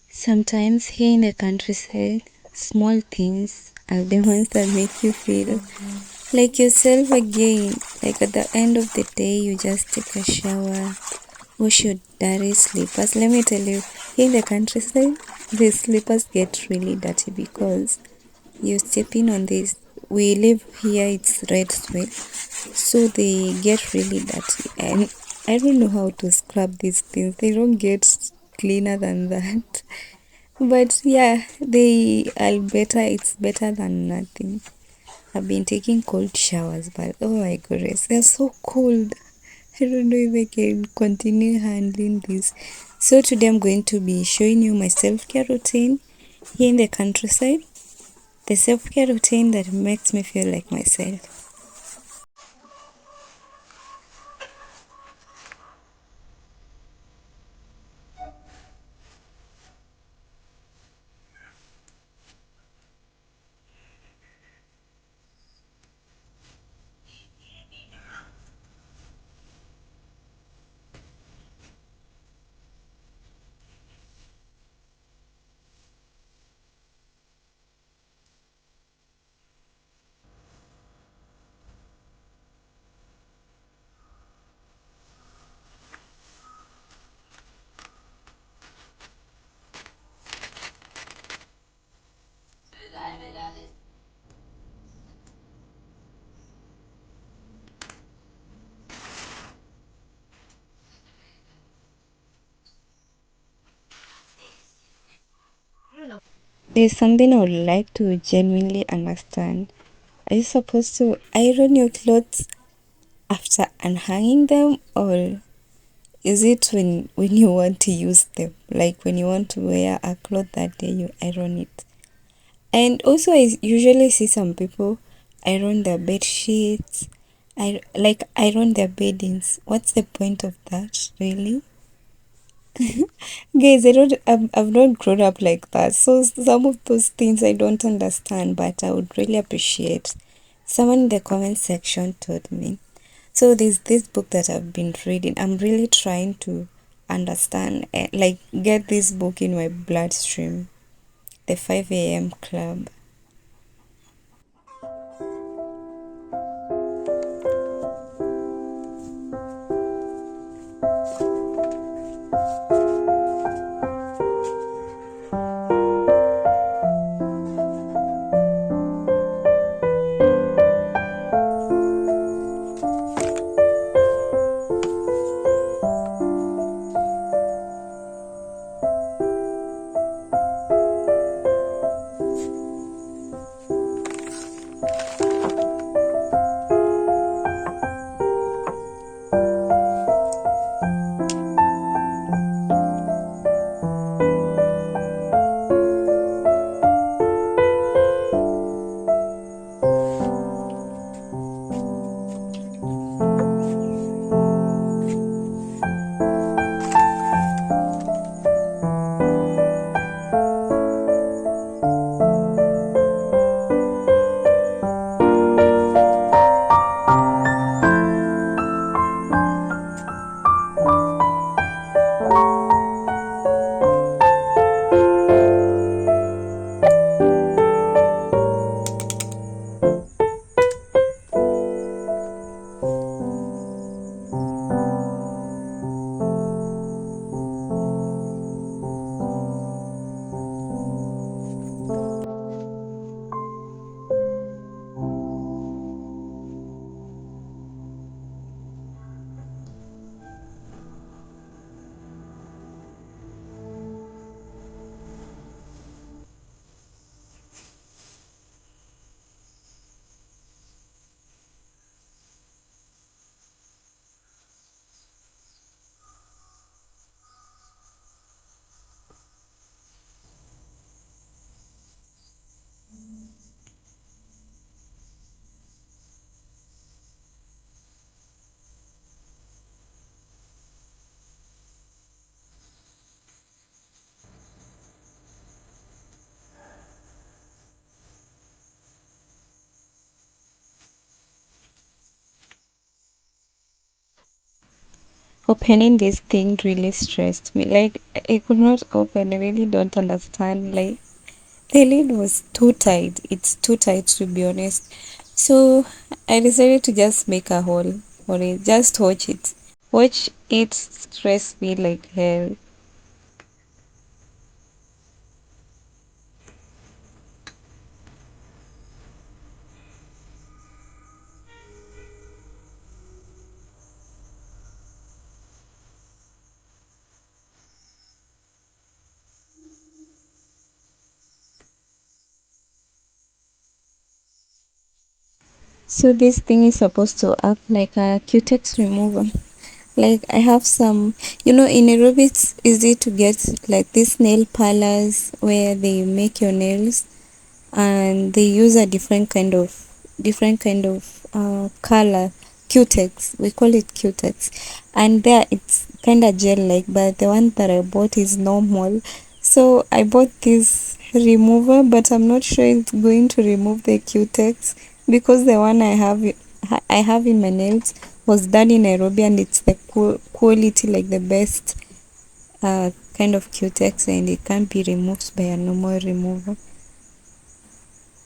Sometimes here in the countryside, small things are the ones that make you feel like yourself again. Like at the end of the day, you just take a shower, wash your dirty slippers. Let me tell you, here in the countryside, the slippers get really dirty because you're stepping on this. We live here, it's red soil, so they get really dirty. And I don't know how to scrub these things, they don't get cleaner than that. But yeah, they are better. It's better than nothing. I've been taking cold showers, but oh my goodness, they're so cold. I don't know if I can continue handling this. So today I'm going to be showing you my self-care routine here in the countryside. The self-care routine that makes me feel like myself. There's something I would like to genuinely understand. Are you supposed to iron your clothes after unhanging them, or is it when you want to use them? Like when you want to wear a cloth that day, you iron it. And also, I usually see some people iron their bed sheets. I like iron their beddings. What's the point of that, really? Guys, I've not grown up like that. So some of those things I don't understand, but I would really appreciate someone in the comment section told me. So there's this book that I've been reading. I'm really trying to understand, like get this book in my bloodstream. The 5 a.m. Club. Opening this thing really stressed me. Like, I could not open. I really don't understand. Like, the lid was too tight. It's too tight, to be honest. So I decided to just make a hole for it. Just watch it. Watch it stress me like hell. So this thing is supposed to act like a cutex remover. Like I have some, in Nairobi it's easy to get like these nail parlors where they make your nails, and they use a different kind of color, cutex. We call it cutex, and there it's kind of gel like, but the one that I bought is normal. So I bought this remover, but I'm not sure it's going to remove the cutex, because the one I have in my nails was done in Nairobi, and it's the quality, like the best kind of cutex, and it can't be removed by a normal remover.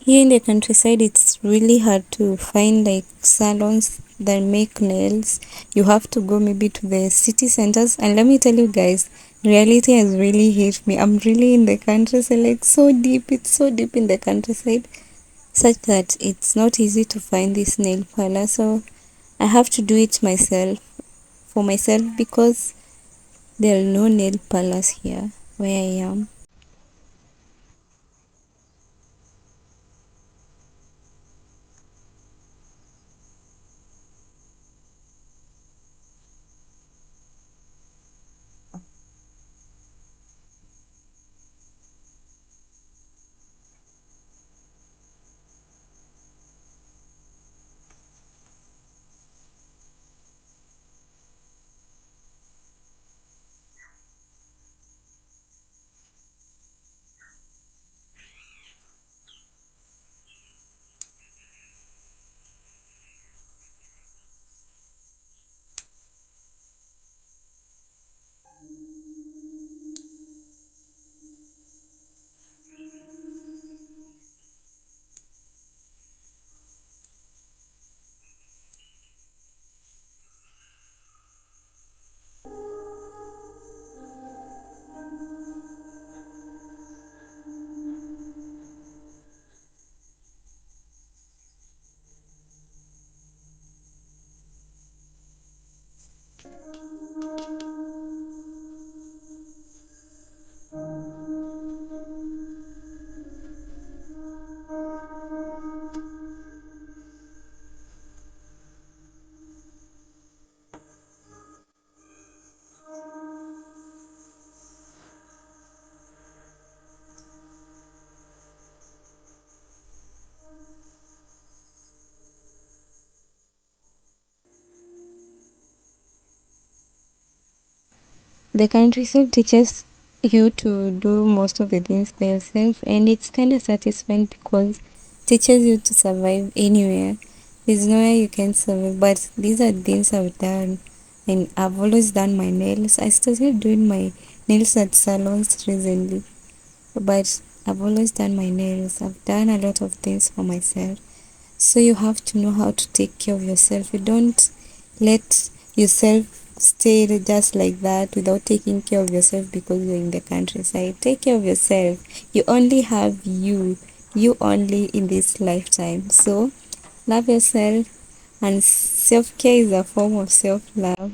Here in the countryside, it's really hard to find like salons that make nails. You have to go maybe to the city centers. And let me tell you guys, reality has really hit me. I'm really in the countryside, like so deep. It's so deep in the countryside, such that it's not easy to find this nail parlor. So I have to do it myself, for myself, because there are no nail parlors here where I am. The countryside teaches you to do most of the things by yourself, and it's kind of satisfying because it teaches you to survive anywhere. There's nowhere you can survive, but these are things I've done, and I've always done my nails. I started doing my nails at salons recently, but I've always done my nails. I've done a lot of things for myself. So you have to know how to take care of yourself. You don't let yourself stay just like that without taking care of yourself because you're in the countryside. Take care of yourself. You only have you only in this lifetime. So love yourself, and self care is a form of self love.